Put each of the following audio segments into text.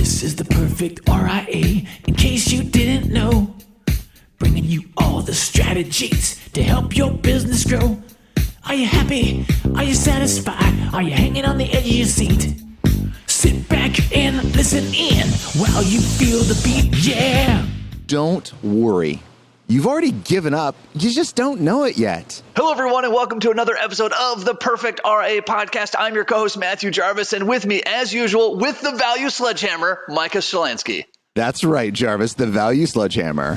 This is the Perfect RIA, in case you didn't know. Bringing you all the strategies to help your business grow. Are you happy? Are you satisfied? Are you hanging on the edge of your seat? Sit back and listen in while you feel the beat, yeah! Don't worry. You've already given up. You just don't know it yet. Hello, everyone, and welcome to another episode of the Perfect RIA podcast. I'm your co-host, Matthew Jarvis, and with me, as usual, with the value sledgehammer, Micah Shalansky. That's right, Jarvis, the value sledgehammer.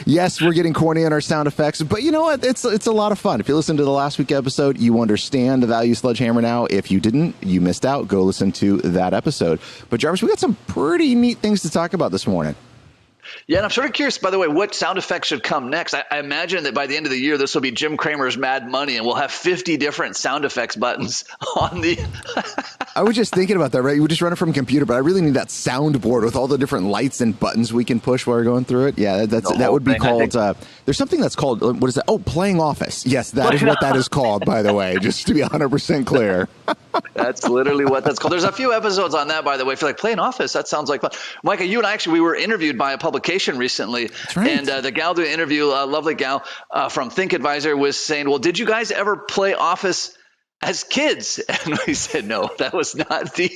Yes, we're getting corny on our sound effects, but you know what? It's a lot of fun. If you listen to the last week episode, you understand the value sledgehammer now. If you didn't, you missed out. Go listen to that episode. But Jarvis, we got some pretty neat things to talk about this morning. Yeah, and I'm sort of curious, by the way, what sound effects should come next. I imagine that by the end of the year, this will be Jim Cramer's Mad Money, and we'll have 50 different sound effects buttons on the... I was just thinking about that, right? You just run it from a computer, but I really need that soundboard with all the different lights and buttons we can push while we're going through it. Yeah, that would be called... there's something that's called... What is that? Oh, playing Office. Yes, that is what that is called, by the way, just to be 100% clear. That's literally what that's called. There's a few episodes on that, by the way. If you're like, playing Office, that sounds like fun. Micah, you and I actually, we were interviewed by a publication recently. That's right. And the gal doing the interview, a lovely gal from Think Advisor, was saying, well, did you guys ever play Office as kids? And we said, no, that was not the...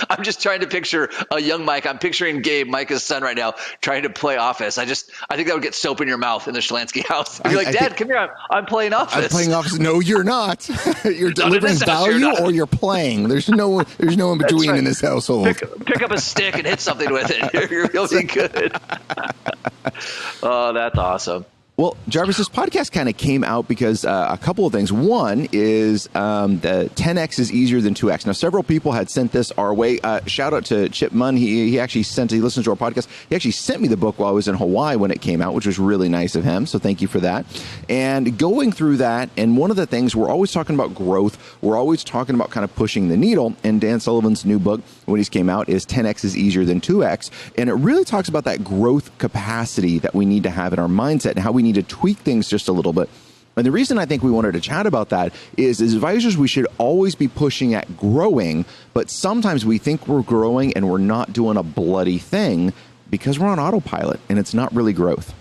I'm just trying to picture a young Mike. I'm picturing Gabe, Micah's son right now, trying to play Office. I think that would get soap in your mouth in the Shalansky house. You'd be like, Dad, come here. I'm playing Office. I'm playing Office. No, you're not. You're delivering value or you're playing. There's no in between in this household. Pick up a stick and hit something with it. You're really good. Oh, that's awesome. Well, Jarvis, this podcast kind of came out because a couple of things. One is the 10x is easier than 2x. Now, several people had sent this our way. Shout out to Chip Munn. He listens to our podcast. He actually sent me the book while I was in Hawaii when it came out, which was really nice of him. So thank you for that. And going through that, and one of the things, we're always talking about growth. We're always talking about kind of pushing the needle. And Dan Sullivan's new book, when he's came out, is 10x is easier than 2x. And it really talks about that growth capacity that we need to have in our mindset and how we need to tweak things just a little bit. And the reason I think we wanted to chat about that is, as advisors, we should always be pushing at growing, but sometimes we think we're growing and we're not doing a bloody thing because we're on autopilot and it's not really growth.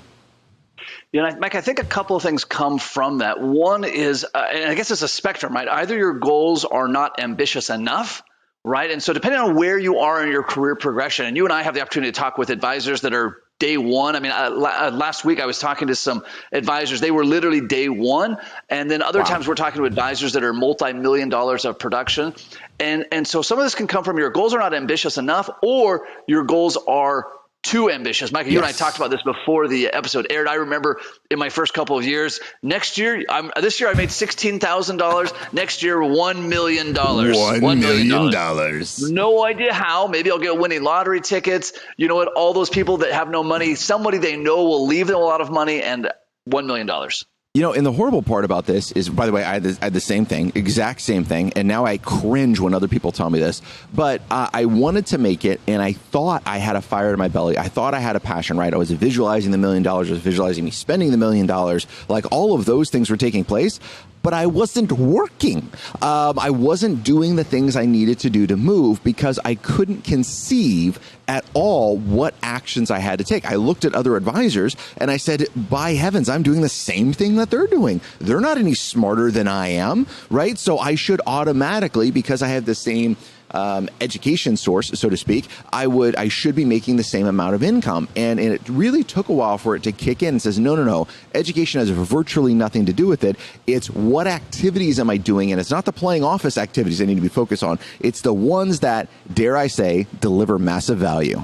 You know, Mike, I think a couple of things come from that. One is, and I guess it's a spectrum, right? Either your goals are not ambitious enough, right? And so depending on where you are in your career progression, and you and I have the opportunity to talk with advisors that are day one. I mean, last week I was talking to some advisors. They were literally day one. And then other times we're talking to advisors that are multi-million dollars of production. And so some of this can come from your goals are not ambitious enough, or your goals are too ambitious. Micah, you and I talked about this before the episode aired. I remember in my first couple of years, this year I made $16,000. Next year, $1 million. $1 million. No idea how. Maybe I'll get winning lottery tickets. You know what? All those people that have no money, somebody they know will leave them a lot of money, and $1 million. You know, and the horrible part about this is, by the way, I had the same thing, exact same thing. And now I cringe when other people tell me this. But I wanted to make it, and I thought I had a fire in my belly. I thought I had a passion, right? I was visualizing the $1 million. I was visualizing me spending the $1 million. Like, all of those things were taking place. But I wasn't working. I wasn't doing the things I needed to do to move because I couldn't conceive at all what actions I had to take. I looked at other advisors and I said, by heavens, I'm doing the same thing that they're doing. They're not any smarter than I am, right? So I should automatically, because I have the same education source, so to speak, I should be making the same amount of income. And it really took a while for it to kick in and says, no. Education has virtually nothing to do with it. It's what activities am I doing? And it's not the playing Office activities I need to be focused on. It's the ones that, dare I say, deliver massive value.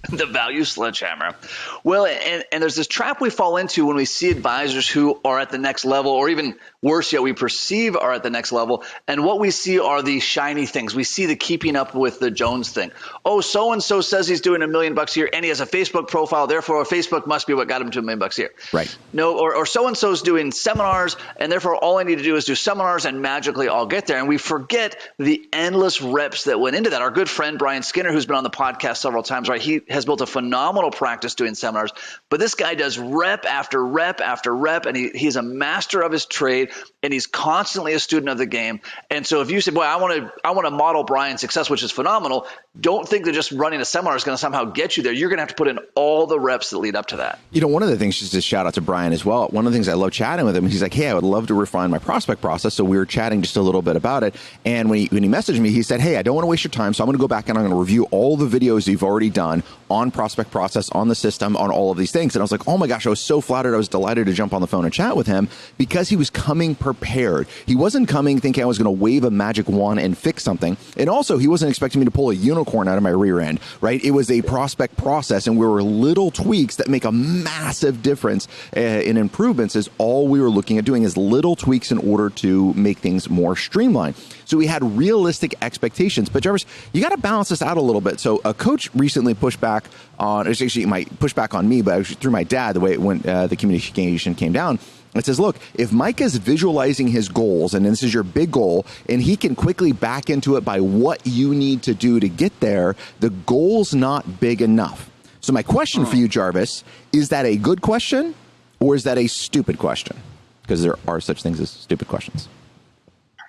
The value sledgehammer. Well, and there's this trap we fall into when we see advisors who are at the next level, or even worse yet, we perceive are at the next level. And what we see are the shiny things. We see the keeping up with the Jones thing. Oh, so-and-so says he's doing $1 million a year and he has a Facebook profile. Therefore, Facebook must be what got him to $1 million a year. Right. No, or so-and-so's doing seminars, and therefore all I need to do is do seminars and magically I'll get there. And we forget the endless reps that went into that. Our good friend, Brian Skinner, who's been on the podcast several times, right? He has built a phenomenal practice doing seminars, but this guy does rep after rep after rep, and he's a master of his trade, and he's constantly a student of the game. And so if you say, boy, I want to model Brian's success, which is phenomenal, don't think that just running a seminar is going to somehow get you there. You're going to have to put in all the reps that lead up to that. One of the things, just to shout out to Brian as well, one of the things I love chatting with him, he's like, hey, I would love to refine my prospect process. So we were chatting just a little bit about it. And when he messaged me, he said, hey, I don't want to waste your time. So I'm going to go back and I'm going to review all the videos you've already done on prospect process, on the system, on all of these things. And I was like, oh my gosh, I was so flattered. I was delighted to jump on the phone and chat with him because he was coming prepared. He wasn't coming thinking I was going to wave a magic wand and fix something. And also, he wasn't expecting me to pull a unicorn out of my rear end, right? It was a prospect process, and we were little tweaks that make a massive difference in improvements. Is all we were looking at doing is little tweaks in order to make things more streamlined. So we had realistic expectations. But Jarvis, you got to balance this out a little bit. So a coach recently pushed back on, actually might push back on me, but actually through my dad, the way it went, the communication came down. It says, look, if Micah's visualizing his goals, and this is your big goal, and he can quickly back into it by what you need to do to get there, the goal's not big enough. So my question for you, Jarvis, is that a good question or is that a stupid question? Because there are such things as stupid questions.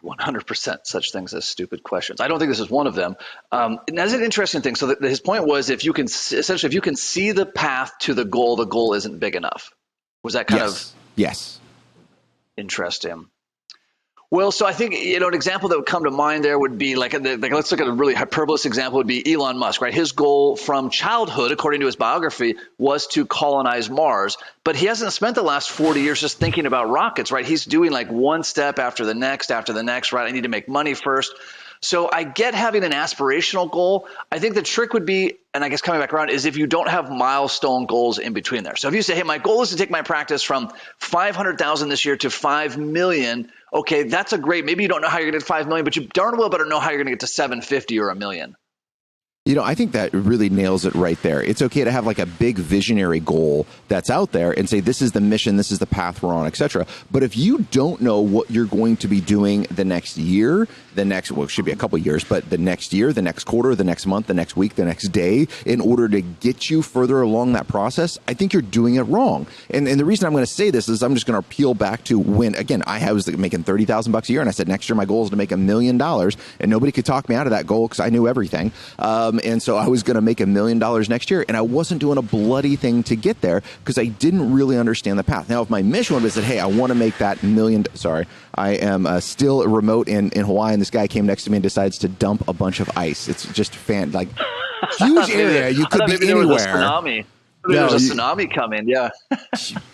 100% such things as stupid questions. I don't think this is one of them. And that's an interesting thing. So his point was, if you can see the path to the goal isn't big enough. Was that kind of? Yes. Interesting. Well, so I think, an example that would come to mind there would be like let's look at a really hyperbolous example would be Elon Musk, right? His goal from childhood, according to his biography, was to colonize Mars, but he hasn't spent the last 40 years just thinking about rockets, right? He's doing like one step after the next, right? I need to make money first. So I get having an aspirational goal. I think the trick would be, and I guess coming back around, is if you don't have milestone goals in between there. So if you say, hey, my goal is to take my practice from 500,000 this year to 5 million. Okay, that's a great, maybe you don't know how you're going to get 5 million, but you darn well better know how you're going to get to 750 or a million. I think that really nails it right there. It's okay to have like a big visionary goal that's out there and say, this is the mission, this is the path we're on, etc. But if you don't know what you're going to be doing the next year, it should be a couple of years, but the next year, the next quarter, the next month, the next week, the next day, in order to get you further along that process, I think you're doing it wrong. And the reason I'm going to say this is I'm just going to peel back to when, again, I was making $30,000 a year, and I said next year my goal is to make $1 million, and nobody could talk me out of that goal because I knew everything. And so I was going to make $1 million next year, and I wasn't doing a bloody thing to get there because I didn't really understand the path. Now, if my mission would have said, hey, I want to make that I am still remote in Hawaii, and this guy came next to me and decides to dump a bunch of ice. It's just huge area. You could be anywhere. There was a tsunami. There was a tsunami coming, yeah.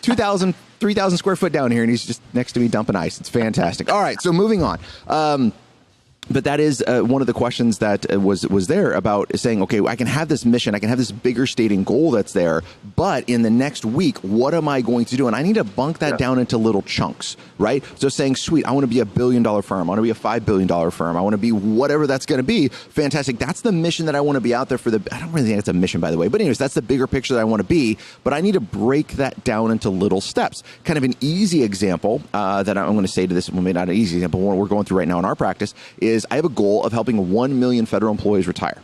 2,000, 3,000 square foot down here, and he's just next to me dumping ice. It's fantastic. All right, so moving on. But that is one of the questions that was there about saying, okay, I can have this mission, I can have this bigger stating goal that's there, but in the next week, what am I going to do? And I need to bunk that down into little chunks, right? So saying, sweet, I want to be $1 billion firm, I want to be a $5 billion firm, I want to be whatever that's going to be. Fantastic. That's the mission that I want to be out there for. I don't really think it's a mission, by the way, but anyways, that's the bigger picture that I want to be, but I need to break that down into little steps. Kind of an easy example that I'm going to say to this, well, maybe not an easy example, what we're going through right now in our practice is I have a goal of helping 1 million federal employees retire.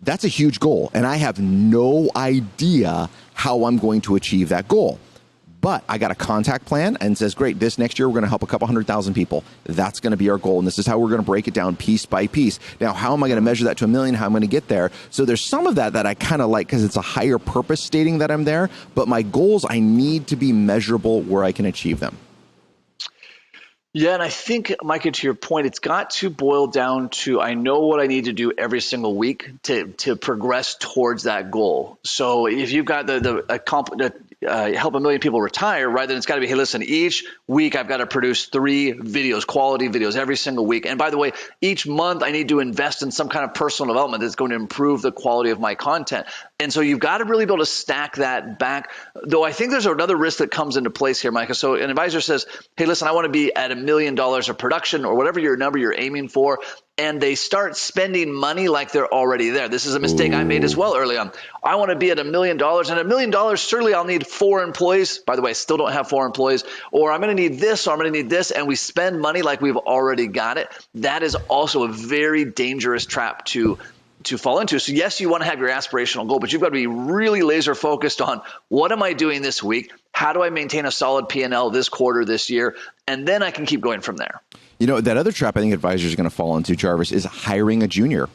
That's a huge goal, and I have no idea how I'm going to achieve that goal. But I got a contact plan and says, great, this next year we're going to help a couple 100,000 people. That's going to be our goal, and this is how we're going to break it down piece by piece. Now, how am I going to measure that to 1 million? How am I going to get there? So there's some of that I kind of like because it's a higher purpose stating that I'm there, but my goals, I need to be measurable where I can achieve them. Yeah, and I think, Micah, to your point, it's got to boil down to I know what I need to do every single week to progress towards that goal. So if you've got help 1 million people retire, right, then it's got to be, hey, listen, each week I've got to produce 3 videos, quality videos every single week. And by the way, each month I need to invest in some kind of personal development that's going to improve the quality of my content. And so you've got to really be able to stack that back. Though I think there's another risk that comes into place here, Micah. So an advisor says, hey, listen, I want to be at $1 million of production or whatever your number you're aiming for. And they start spending money like they're already there. This is a mistake I made as well early on. I want to be at $1 million, and $1 million, certainly I'll need 4 employees. By the way, I still don't have 4 employees. Or I'm going to need this, or I'm going to need this, and we spend money like we've already got it. That is also a very dangerous trap to to fall into. So yes, you want to have your aspirational goal, but you've got to be really laser focused on what am I doing this week? How do I maintain a solid P&L this quarter, this year? And then I can keep going from there. You know, that other trap I think advisors are going to fall into, Jarvis, is hiring a junior.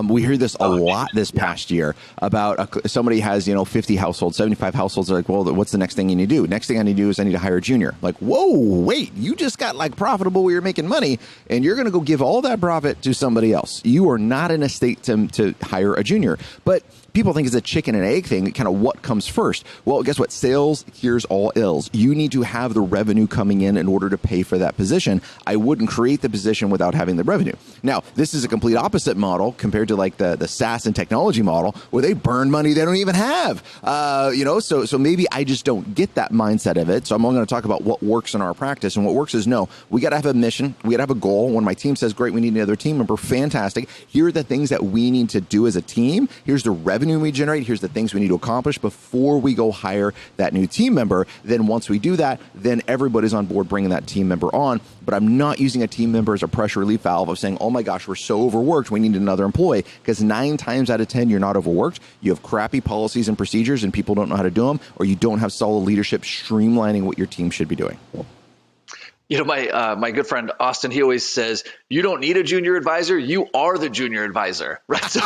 We hear this a lot this past year about somebody has, 50 households, 75 households. They're like, well, what's the next thing you need to do? Next thing I need to do is I need to hire a junior. Like, whoa, wait, you just got like profitable where you're making money and you're going to go give all that profit to somebody else. You are not in a state to hire a junior. But people think it's a chicken and egg thing, kind of what comes first. Well, guess what? Sales here's all ills. You need to have the revenue coming in order to pay for that position. I wouldn't create the position without having the revenue. Now, this is a complete opposite model compared to like the SaaS and technology model where they burn money they don't even have. So maybe I just don't get that mindset of it. So I'm only going to talk about what works in our practice. And what works is we got to have a mission. We got to have a goal. When my team says, great, we need another team member, fantastic. Here are the things that we need to do as a team. Here's the revenue we generate. Here's the things we need to accomplish before we go hire that new team member. Then once we do that, then everybody's on board bringing that team member on. But I'm not using a team member as a pressure relief valve of saying, oh my gosh, we're so overworked, we need another employee. Because 9 times out of 10, you're not overworked. You have crappy policies and procedures and people don't know how to do them, or you don't have solid leadership streamlining what your team should be doing. My good friend Austin, he always says, you don't need a junior advisor, you are the junior advisor, right? So,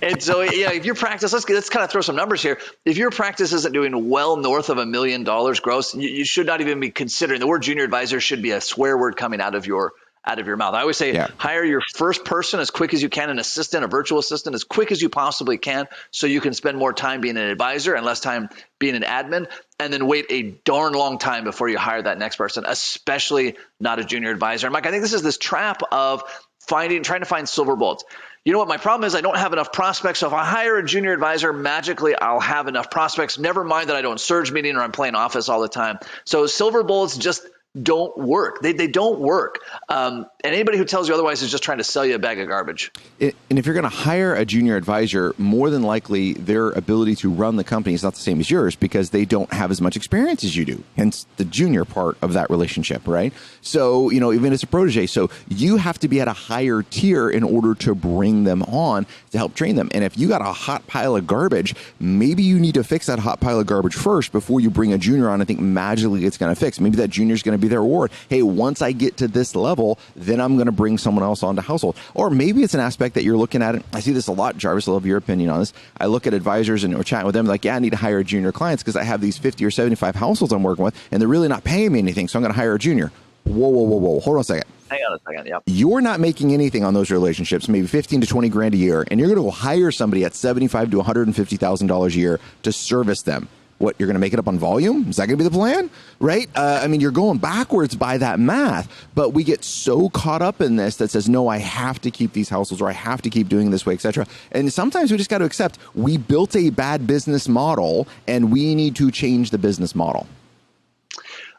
and so, if your practice, let's kind of throw some numbers here. If your practice isn't doing well north of $1 million gross, you should not even be considering. The word junior advisor should be a swear word coming out of your mouth. I always say, hire your first person as quick as you can, an assistant, a virtual assistant, as quick as you possibly can, so you can spend more time being an advisor and less time being an admin, and then wait a darn long time before you hire that next person, especially not a junior advisor. And Mike, I think this is this trap of trying to find silver bullets. You know what? My problem is I don't have enough prospects. So if I hire a junior advisor, magically I'll have enough prospects. Never mind that I don't surge meeting or I'm playing office all the time. So silver bullets just don't work. They don't work. And anybody who tells you otherwise is just trying to sell you a bag of garbage. And if you're going to hire a junior advisor, more than likely their ability to run the company is not the same as yours because they don't have as much experience as you do. Hence the junior part of that relationship, right? So, even as a protege, so you have to be at a higher tier in order to bring them on to help train them. And if you got a hot pile of garbage, maybe you need to fix that hot pile of garbage first before you bring a junior on. I think magically it's going to fix. Maybe that junior is going to be their reward. Hey, once I get to this level, then I'm going to bring someone else onto household. Or maybe it's an aspect that you're looking at it. I see this a lot, Jarvis. I love your opinion on this. I look at advisors and we're chatting with them like, I need to hire junior clients because I have these 50 or 75 households I'm working with and they're really not paying me anything. So I'm going to hire a junior. Whoa. Hold on a second. Hang on a second. Yep. You're not making anything on those relationships, maybe 15 to 20 grand a year, and you're going to go hire somebody at $75,000 to $150,000 a year to service them. What, you're going to make it up on volume? Is that going to be the plan? Right? You're going backwards by that math, but we get so caught up in this that says, no, I have to keep these households or I have to keep doing this way, etc. And sometimes we just got to accept we built a bad business model and we need to change the business model.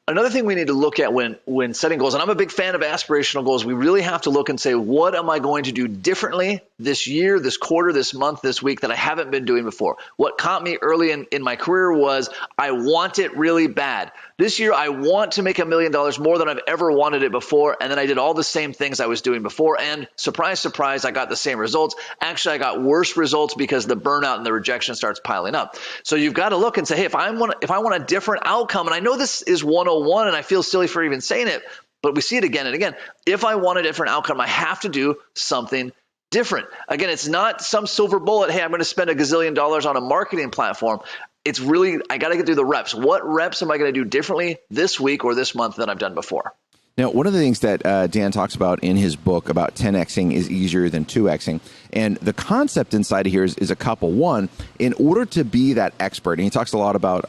Another thing we need to look at when setting goals, and I'm a big fan of aspirational goals, we really have to look and say, what am I going to do differently this year, this quarter, this month, this week that I haven't been doing before? What caught me early in my career was I want it really bad. This year, I want to make $1 million more than I've ever wanted it before. And then I did all the same things I was doing before. And surprise, surprise, I got the same results. Actually, I got worse results because the burnout and the rejection starts piling up. So you've got to look and say, hey, if I want a different outcome, and I know this is 101 and I feel silly for even saying it, but we see it again and again. If I want a different outcome, I have to do something different. Again, it's not some silver bullet. Hey, I'm going to spend $1 gazillion on a marketing platform. It's really, I got to get through the reps. What reps am I going to do differently this week or this month than I've done before? Now, one of the things that Dan talks about in his book about 10Xing is easier than 2Xing. And the concept inside of here is a couple. One, in order to be that expert, and he talks a lot about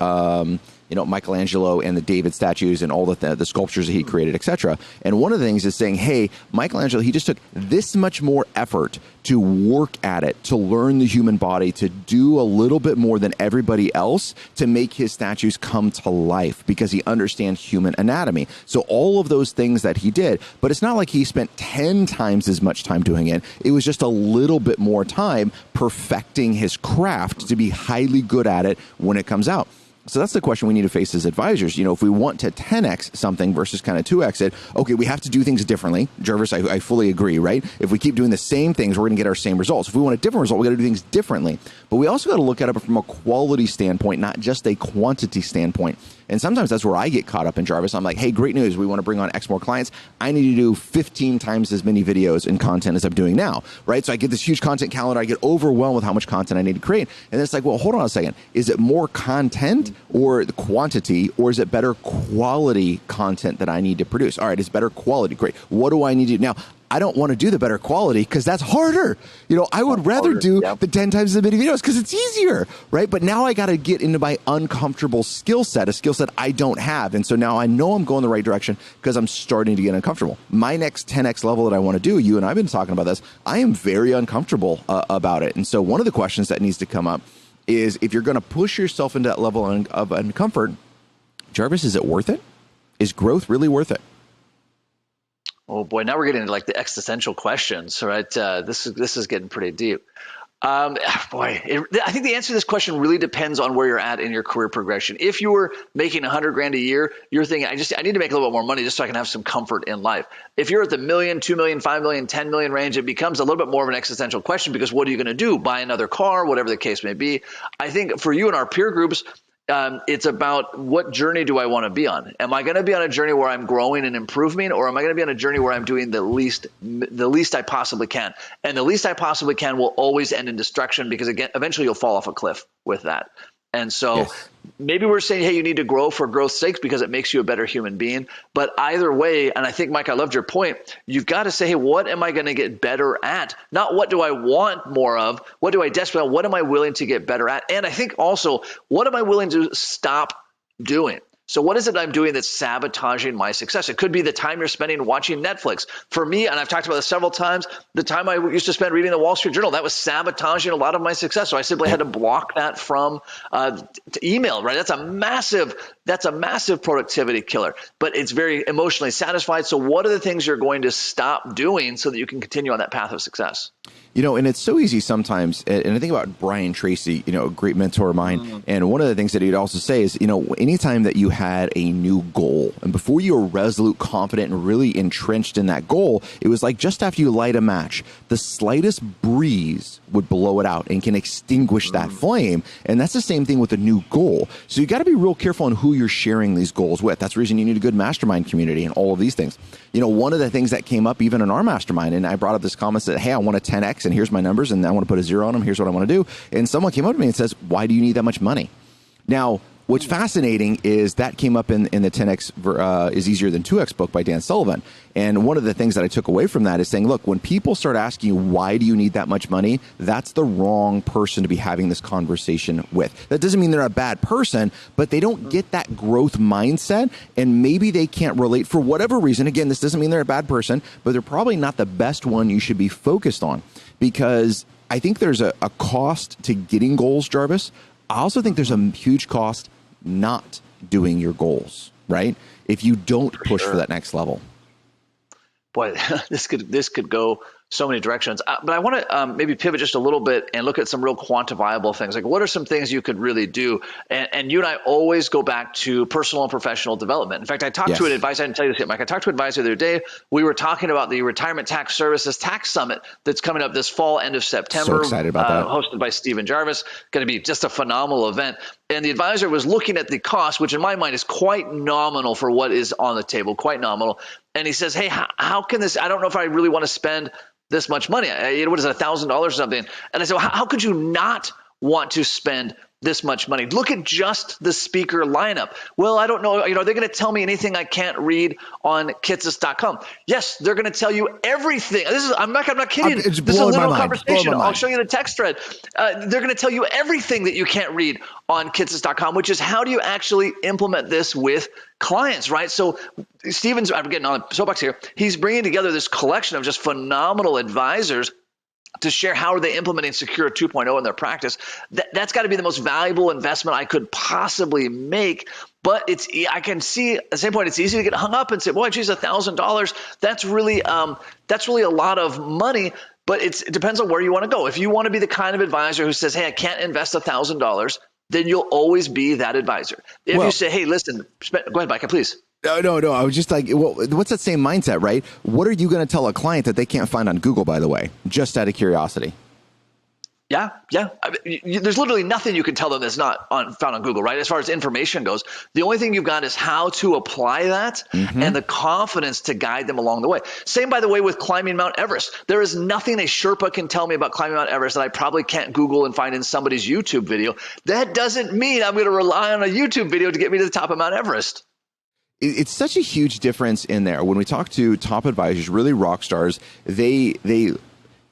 Michelangelo and the David statues and all the sculptures that he created, etc. And one of the things is saying, hey, Michelangelo, he just took this much more effort to work at it, to learn the human body, to do a little bit more than everybody else to make his statues come to life because he understands human anatomy. So all of those things that he did, but it's not like he spent 10 times as much time doing it. It was just a little bit more time perfecting his craft to be highly good at it when it comes out. So that's the question we need to face as advisors. You know, if we want to 10x something versus kind of 2x it, okay, we have to do things differently. Jarvis, I fully agree, right? If we keep doing the same things, we're going to get our same results. If we want a different result, we got to do things differently. But we also got to look at it from a quality standpoint, not just a quantity standpoint. And sometimes that's where I get caught up in, Jarvis. I'm like, hey, great news. We want to bring on X more clients. I need to do 15 times as many videos and content as I'm doing now, right? So I get this huge content calendar. I get overwhelmed with how much content I need to create. And it's like, well, hold on a second. Is it more content or the quantity, or is it better quality content that I need to produce? All right, it's better quality. Great. What do I need to do? Now, I don't want to do the better quality because that's harder. You know, I would rather do the 10 times as many videos because it's easier, right? But now I got to get into my uncomfortable skill set, a skill set I don't have. And so now I know I'm going the right direction because I'm starting to get uncomfortable. My next 10x level that I want to do, you and I have been talking about this, I am very uncomfortable about it. And so one of the questions that needs to come up is, if you're going to push yourself into that level of uncomfort, Jarvis, is it worth it? Is growth really worth it? Oh boy, now we're getting into like the existential questions, right? This is getting pretty deep. I think the answer to this question really depends on where you're at in your career progression. If you were making $100,000 a year, you're thinking, I need to make a little bit more money just so I can have some comfort in life. If you're at the $1 million, $2 million, $5 million, $10 million range, it becomes a little bit more of an existential question, because what are you going to do? Buy another car, whatever the case may be. I think for you and our peer groups, it's about, what journey do I want to be on? Am I going to be on a journey where I'm growing and improving, or am I going to be on a journey where I'm doing the least I possibly can? And the least I possibly can will always end in destruction, because again, eventually you'll fall off a cliff with that. And so maybe we're saying, hey, you need to grow for growth's sake because it makes you a better human being. But either way, and I think, Mike, I loved your point, you've got to say, hey, what am I going to get better at? Not what do I want more of? What do I desperately want? What am I willing to get better at? And I think also, what am I willing to stop doing? So what is it I'm doing that's sabotaging my success? It could be the time you're spending watching Netflix. For me, and I've talked about this several times, the time I used to spend reading the Wall Street Journal, that was sabotaging a lot of my success. So I simply had to block that from email, right? That's a massive productivity killer, but it's very emotionally satisfied. So what are the things you're going to stop doing so that you can continue on that path of success? You know, and it's so easy sometimes. And I think about Brian Tracy, you know, a great mentor of mine. Mm-hmm. And one of the things that he'd also say is, you know, anytime that you had a new goal, and before you were resolute, confident, and really entrenched in that goal, it was like just after you light a match, the slightest breeze would blow it out and can extinguish that flame. And that's the same thing with a new goal. So you got to be real careful on who you're sharing these goals with. That's the reason you need a good mastermind community and all of these things. You know, one of the things that came up even in our mastermind, and I brought up this comment that, hey, I want a 10X and here's my numbers and I want to put a 0 on them. Here's what I want to do. And someone came up to me and says, why do you need that much money? Now, what's fascinating is that came up in the 10X is Easier Than 2X book by Dan Sullivan. And one of the things that I took away from that is saying, look, when people start asking you, why do you need that much money? That's the wrong person to be having this conversation with. That doesn't mean they're a bad person, but they don't get that growth mindset, and maybe they can't relate for whatever reason. Again, this doesn't mean they're a bad person, but they're probably not the best one you should be focused on, because I think there's a cost to getting goals, Jarvis. I also think there's a huge cost not doing your goals, right? If you don't push for that next level. Boy, this could go so many directions. But I want to maybe pivot just a little bit and look at some real quantifiable things. Like, what are some things you could really do? And you and I always go back to personal and professional development. In fact, I talked to an advisor. I didn't tell you this yet, Mike. I talked to an advisor the other day. We were talking about the Retirement Tax Services Tax Summit that's coming up this fall, end of September. So excited about that. Hosted by Stephen Jarvis. Going to be just a phenomenal event. And the advisor was looking at the cost, which in my mind is quite nominal for what is on the table, quite nominal. And he says, hey, how can this, I don't know if I really want to spend this much money. What is it, $1,000 or something? And I said, well, how could you not want to spend this much money? Look at just the speaker lineup. Well, I don't know. Are they going to tell me anything I can't read on kitsis.com? Yes, they're going to tell you everything. I'm not kidding. This is a literal conversation. I'll show you the text thread. They're going to tell you everything that you can't read on kitsis.com, which is, how do you actually implement this with clients, right? So Steven's, I'm getting on the soapbox here. He's bringing together this collection of just phenomenal advisors to share how are they implementing Secure 2.0 in their practice. That's got to be the most valuable investment I could possibly make. But I can see at the same point, it's easy to get hung up and say, boy, geez, $1,000. That's really a lot of money. But it depends on where you want to go. If you want to be the kind of advisor who says, hey, I can't invest $1,000, then you'll always be that advisor. If Well- you say, hey, listen, go ahead, Micah, please. No. I was just like, well, what's that same mindset, right? What are you going to tell a client that they can't find on Google, by the way, just out of curiosity? Yeah. I mean, there's literally nothing you can tell them that's not found on Google, right? As far as information goes, the only thing you've got is how to apply that and the confidence to guide them along the way. Same, by the way, with climbing Mount Everest. There is nothing a Sherpa can tell me about climbing Mount Everest that I probably can't Google and find in somebody's YouTube video. That doesn't mean I'm going to rely on a YouTube video to get me to the top of Mount Everest. It's such a huge difference in there. When we talk to top advisors, really rock stars, they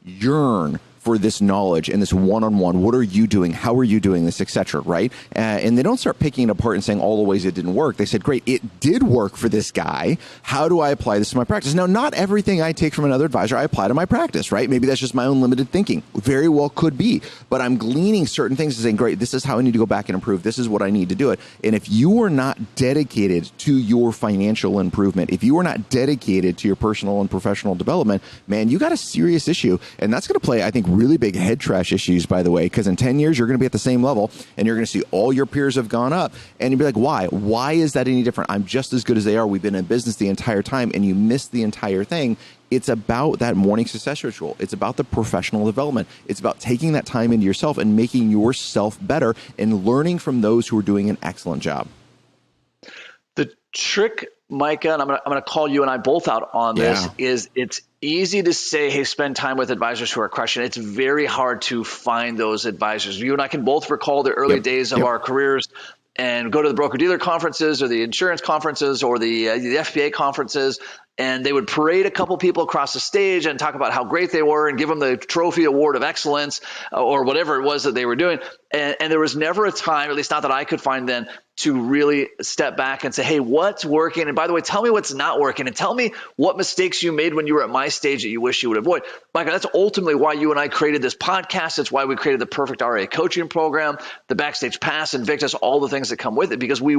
yearn for this knowledge and this one-on-one. What are you doing? How are you doing this, etc. Right? And they don't start picking it apart and saying all the ways it didn't work. They said, great, it did work for this guy. How do I apply this to my practice? Now, not everything I take from another advisor I apply to my practice, right? Maybe that's just my own limited thinking. Very well could be. But I'm gleaning certain things and saying, great, this is how I need to go back and improve. This is what I need to do it. And if you are not dedicated to your financial improvement, if you are not dedicated to your personal and professional development, man, you got a serious issue. And that's going to play, I think, really big head trash issues, by the way, because in 10 years, you're going to be at the same level and you're going to see all your peers have gone up and you'll be like, why? Why is that any different? I'm just as good as they are. We've been in business the entire time and you missed the entire thing. It's about that morning success ritual. It's about the professional development. It's about taking that time into yourself and making yourself better and learning from those who are doing an excellent job. The trick, Micah, and I'm going to call you and I both out on this, is it's easy to say, hey, spend time with advisors who are crushing. It's very hard to find those advisors. You and I can both recall the early days of our careers and go to the broker-dealer conferences or the insurance conferences or the FPA conferences, and they would parade a couple people across the stage and talk about how great they were and give them the trophy award of excellence or whatever it was that they were doing. And there was never a time, at least not that I could find then, to really step back and say, hey, what's working? And by the way, tell me what's not working and tell me what mistakes you made when you were at my stage that you wish you would avoid. Micah, that's ultimately why you and I created this podcast. It's why we created the Perfect RIA coaching program, the Backstage Pass, Invictus, all the things that come with it, because we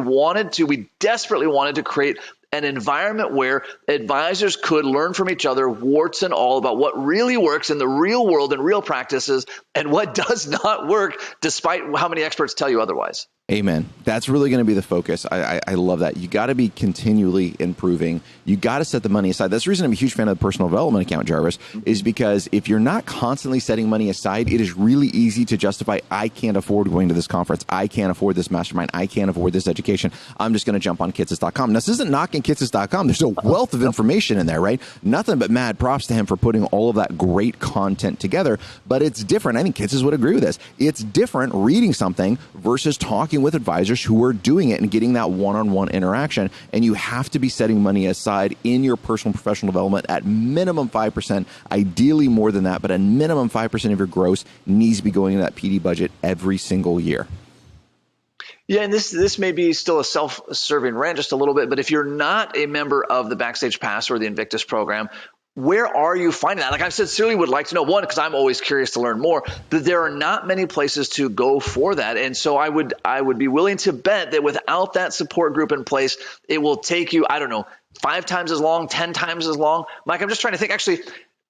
desperately wanted to create an environment where advisors could learn from each other, warts and all, about what really works in the real world and real practices and what does not work, despite how many experts tell you otherwise. Amen. That's really going to be the focus. I love that. You got to be continually improving. You got to set the money aside. That's the reason I'm a huge fan of the personal development account, Jarvis, is because if you're not constantly setting money aside, it is really easy to justify, I can't afford going to this conference. I can't afford this mastermind. I can't afford this education. I'm just going to jump on kitsis.com. Now, this isn't knocking kitsis.com. There's a wealth of information in there, right? Nothing but mad props to him for putting all of that great content together, but it's different. I think Kitsis would agree with this. It's different reading something versus talking with advisors who are doing it and getting that one-on-one interaction. And you have to be setting money aside in your personal and professional development at minimum 5%, ideally more than that, but at minimum 5% of your gross needs to be going into that PD budget every single year. Yeah, and this may be still a self-serving rant just a little bit, but if you're not a member of the Backstage Pass or the Invictus program, where are you finding that? Like I sincerely would like to know, one, because I'm always curious to learn more, that there are not many places to go for that. And so I would be willing to bet that without that support group in place, it will take you, 5 times as long, 10 times as long. Mike, I'm just trying to think, actually,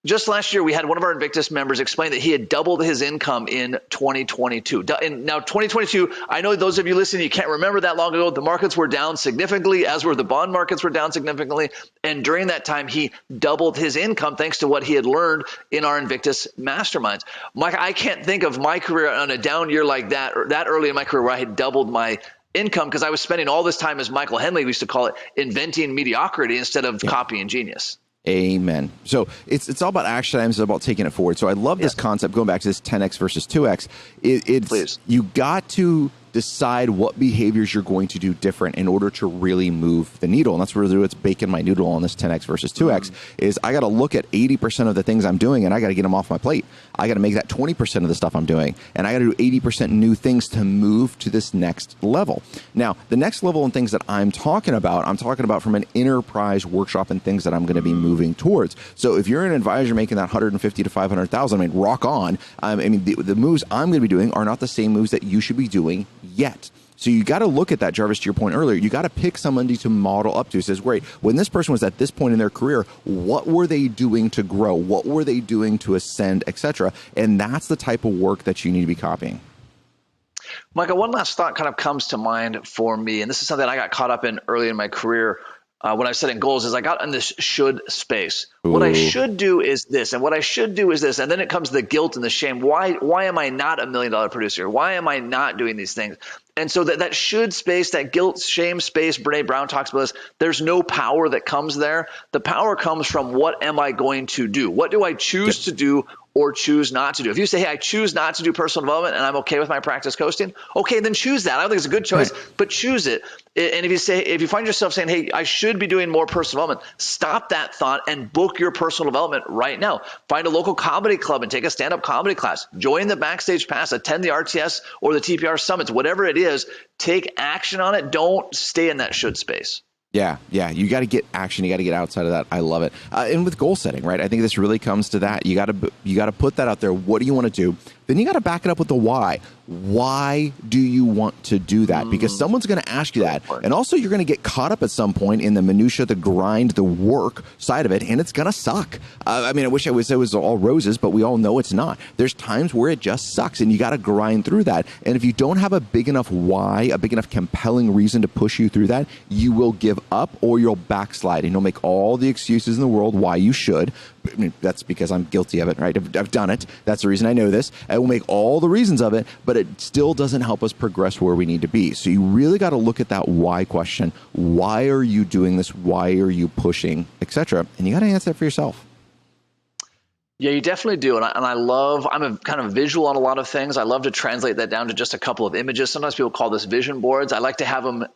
just last year, we had one of our Invictus members explain that he had doubled his income in 2022. And now 2022, I know those of you listening, you can't remember that long ago. The markets were down significantly, as were the bond markets were down significantly. And during that time, he doubled his income thanks to what he had learned in our Invictus masterminds. Mike, I can't think of my career on a down year like that, or that early in my career where I had doubled my income, because I was spending all this time, as Michael Henley used to call it, inventing mediocrity instead of copying genius. Amen. So it's all about action items. It's about taking it forward. So I love this concept, going back to this 10X versus 2X. It's you got to decide what behaviors you're going to do different in order to really move the needle. And that's really what's baking my noodle on this 10X versus 2X is I got to look at 80% of the things I'm doing and I got to get them off my plate. I got to make that 20% of the stuff I'm doing. And I got to do 80% new things to move to this next level. Now, the next level and things that I'm talking about from an enterprise workshop and things that I'm going to be moving towards. So if you're an advisor making that 150 to 500,000, rock on. The moves I'm going to be doing are not the same moves that you should be doing yet. So you got to look at that, Jarvis, to your point earlier. You got to pick somebody to model up to. It says, great, when this person was at this point in their career, what were they doing to grow? What were they doing to ascend, etc.? And that's the type of work that you need to be copying. Micah, one last thought kind of comes to mind for me, and this is something I got caught up in early in my career when I was setting goals, is I got in this should space. Ooh. What I should do is this, and what I should do is this, and then it comes the guilt and the shame. Why am I not $1 million producer? Why am I not doing these things? And so that should space, that guilt, shame space, Brene Brown talks about this, there's no power that comes there. The power comes from what am I going to do? What do I choose to do or choose not to do? If you say, hey, I choose not to do personal development and I'm okay with my practice coasting, okay, then choose that. I don't think it's a good choice, but choose it. And if you find yourself saying, hey, I should be doing more personal development, stop that thought and book your personal development right now. Find a local comedy club and take a stand-up comedy class. Join the Backstage Pass, attend the RTS or the TPR summits, whatever it is, take action on it. Don't stay in that should space. Yeah. You got to get action. You got to get outside of that. I love it. And with goal setting, right? I think this really comes to that. You got to put that out there. What do you want to do? Then you got to back it up with the why. Why do you want to do that? Because someone's going to ask you that. And also you're going to get caught up at some point in the minutia, the grind, the work side of it, and it's going to suck. I mean, I wish it was all roses, but we all know it's not. There's times where it just sucks, and you got to grind through that. And if you don't have a big enough why, a big enough compelling reason to push you through that, you will give up or you'll backslide, and you'll make all the excuses in the world why you should. I mean, that's because I'm guilty of it, right? I've done it. That's the reason I know this. I will make all the reasons of it, but it still doesn't help us progress where we need to be. So you really got to look at that why question. Why are you doing this? Why are you pushing, etc.? And you got to answer it for yourself. Yeah, you definitely do. And I'm a kind of visual on a lot of things. I love to translate that down to just a couple of images. Sometimes people call this vision boards. I like to have them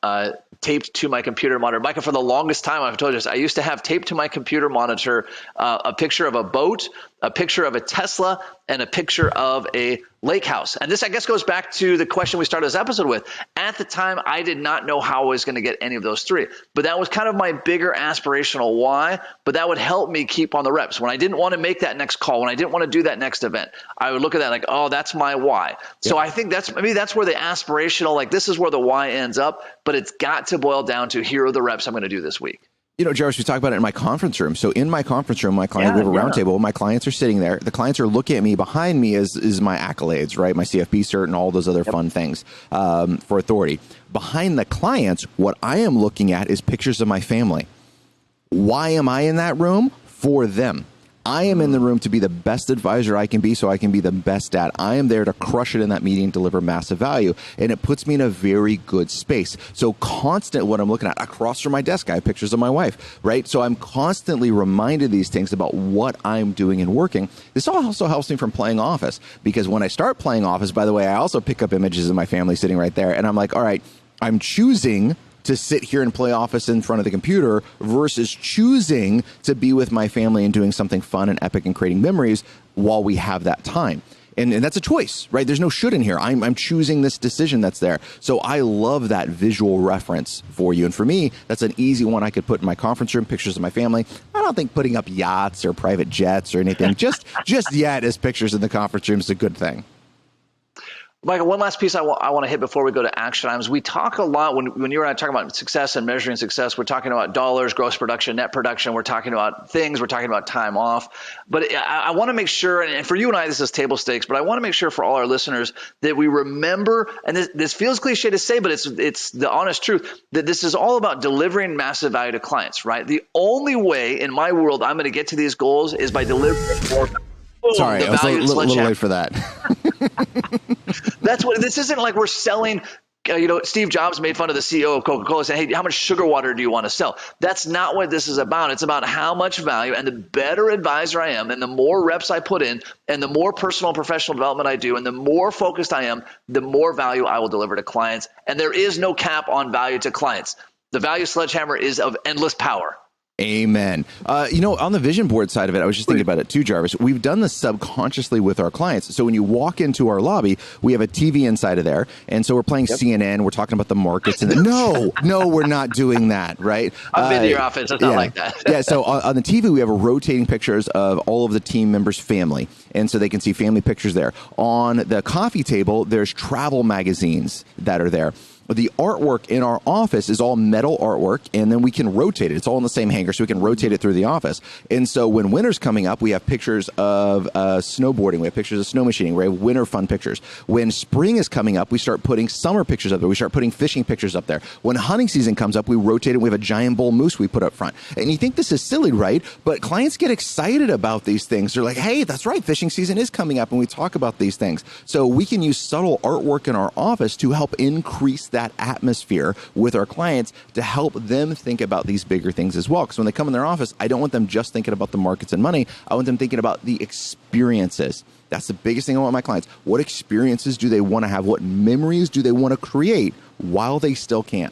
taped to my computer monitor. Micah, for the longest time, I've told you this, I used to have taped to my computer monitor a picture of a boat, a picture of a Tesla, and a picture of a lake house. And this, I guess, goes back to the question we started this episode with. At the time, I did not know how I was going to get any of those three, but that was kind of my bigger aspirational why, but that would help me keep on the reps. When I didn't want to make that next call, when I didn't want to do that next event, I would look at that like, oh, that's my why. Yeah. So I think that's where the aspirational, like this is where the why ends up, but it's got to boil down to here are the reps I'm going to do this week. You know, Jarvis, we talk about it in my conference room. So in my conference room, we have a roundtable. My clients are sitting there. The clients are looking at me. Behind me is my accolades, right? My CFP cert and all those other fun things for authority. Behind the clients, what I am looking at is pictures of my family. Why am I in that room? For them. I am in the room to be the best advisor I can be so I can be the best dad. I am there to crush it in that meeting, deliver massive value. And it puts me in a very good space. So constant what I'm looking at across from my desk, I have pictures of my wife, right? So I'm constantly reminded these things about what I'm doing and working. This also helps me from playing Office, because when I start playing Office, by the way, I also pick up images of my family sitting right there. And I'm like, all right, I'm choosing to sit here and play Office in front of the computer versus choosing to be with my family and doing something fun and epic and creating memories while we have that time. And that's a choice, right? There's no should in here. I'm choosing this decision that's there. So I love that visual reference for you. And for me, that's an easy one I could put in my conference room, pictures of my family. I don't think putting up yachts or private jets or anything just yet as pictures in the conference room is a good thing. Michael, one last piece I want to hit before we go to action items. We talk a lot when you and I talk about success and measuring success. We're talking about dollars, gross production, net production. We're talking about things. We're talking about time off. But I want to make sure, and for you and I, this is table stakes, but I want to make sure for all our listeners that we remember, and this feels cliche to say, but it's the honest truth, that this is all about delivering massive value to clients, right? The only way in my world I'm going to get to these goals is by delivering more. Sorry, I was a little late for that. That's what this isn't like. We're selling. Steve Jobs made fun of the CEO of Coca-Cola saying, hey, how much sugar water do you want to sell? That's not what this is about. It's about how much value, and the better advisor I am and the more reps I put in and the more personal and professional development I do and the more focused I am, the more value I will deliver to clients. And there is no cap on value to clients. The value sledgehammer is of endless power. Amen. On the vision board side of it, I was just thinking about it too, Jarvis. We've done this subconsciously with our clients. So when you walk into our lobby, we have a TV inside of there. And so we're playing CNN. We're talking about the markets. And no, we're not doing that, right? I've been to your office. It's not like that. Yeah. So on the TV, we have rotating pictures of all of the team members' family. And so they can see family pictures there. On the coffee table, there's travel magazines that are there. The artwork in our office is all metal artwork, and then we can rotate it. It's all in the same hanger, so we can rotate it through the office. And so when winter's coming up, we have pictures of snowboarding. We have pictures of snow machining. We have winter fun pictures. When spring is coming up, we start putting summer pictures up there. We start putting fishing pictures up there. When hunting season comes up, we rotate it. We have a giant bull moose we put up front. And you think this is silly, right? But clients get excited about these things. They're like, hey, that's right, fishing season is coming up, and we talk about these things. So we can use subtle artwork in our office to help increase that atmosphere with our clients to help them think about these bigger things as well. Because when they come in their office, I don't want them just thinking about the markets and money. I want them thinking about the experiences. That's the biggest thing I want my clients. What experiences do they want to have? What memories do they want to create while they still can?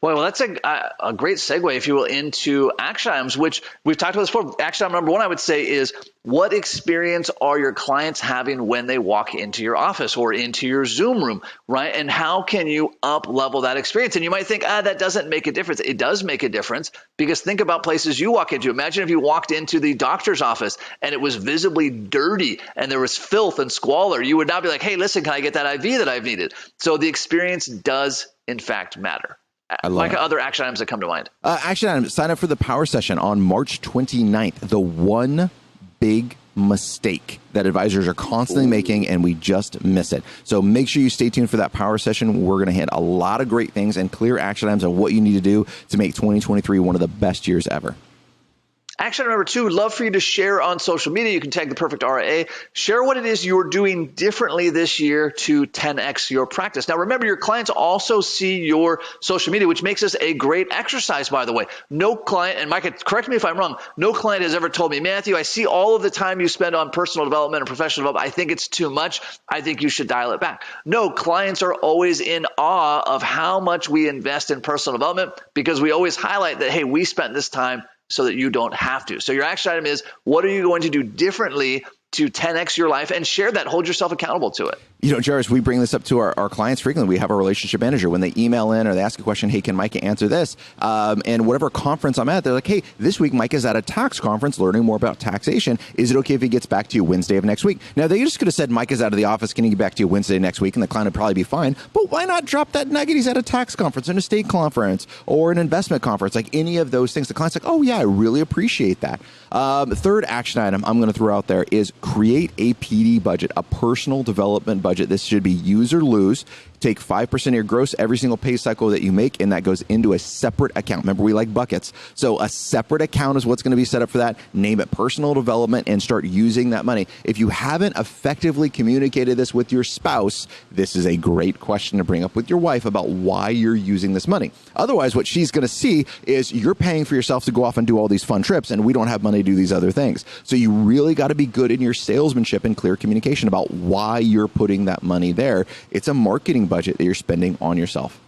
Boy, well, that's a great segue, if you will, into action items, which we've talked about this before. Action item number one, I would say, is what experience are your clients having when they walk into your office or into your Zoom room, right? And how can you up-level that experience? And you might think, that doesn't make a difference. It does make a difference, because think about places you walk into. Imagine if you walked into the doctor's office and it was visibly dirty and there was filth and squalor. You would not be like, hey, listen, can I get that IV that I've needed? So the experience does, in fact, matter. Micah, other action items that come to mind. Action items, sign up for the power session on March 29th. The one big mistake that advisors are constantly making, and we just miss it. So make sure you stay tuned for that power session. We're going to hit a lot of great things and clear action items on what you need to do to make 2023 one of the best years ever. Action item number two, would love for you to share on social media. You can tag the Perfect RIA. Share what it is you're doing differently this year to 10x your practice. Now, remember, your clients also see your social media, which makes this a great exercise, by the way. No client, and Micah, correct me if I'm wrong, no client has ever told me, Matthew, I see all of the time you spend on personal development and professional development. I think it's too much. I think you should dial it back. No, clients are always in awe of how much we invest in personal development, because we always highlight that, hey, we spent this time so that you don't have to. So your action item is, what are you going to do differently to 10x your life, and share that. Hold yourself accountable to it. You know, Jarvis, we bring this up to our clients frequently. We have a relationship manager. When they email in or they ask a question, hey, can Micah answer this? And whatever conference I'm at, they're like, hey, this week Micah's at a tax conference learning more about taxation. Is it okay if he gets back to you Wednesday of next week? Now, they just could have said Micah's out of the office. Can he get back to you Wednesday next week? And the client would probably be fine. But why not drop that nugget? He's at a tax conference, an estate conference, or an investment conference, like any of those things. The client's like, oh, yeah, I really appreciate that. Third action item I'm going to throw out there is create a PD budget, a personal development budget. This should be use or lose. Take 5% of your gross every single pay cycle that you make, and that goes into a separate account. Remember, we like buckets. So a separate account is what's going to be set up for that. Name it personal development and start using that money. If you haven't effectively communicated this with your spouse, this is a great question to bring up with your wife about why you're using this money. Otherwise, what she's going to see is you're paying for yourself to go off and do all these fun trips, and we don't have money to do these other things. So you really got to be good in your salesmanship and clear communication about why you're putting that money there. It's a marketing budget that you're spending on yourself.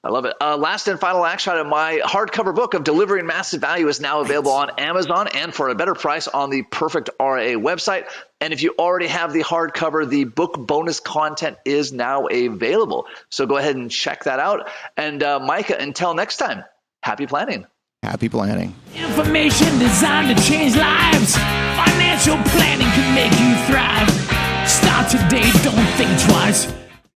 I love it. Last and final action item, my hardcover book of Delivering Massive Value is now available on Amazon and for a better price on the Perfect RIA website. And if you already have the hardcover, the book bonus content is now available. So go ahead and check that out. And Micah, until next time, happy planning. Happy planning. Information designed to change lives. Financial planning can make you thrive. Start today, don't think twice.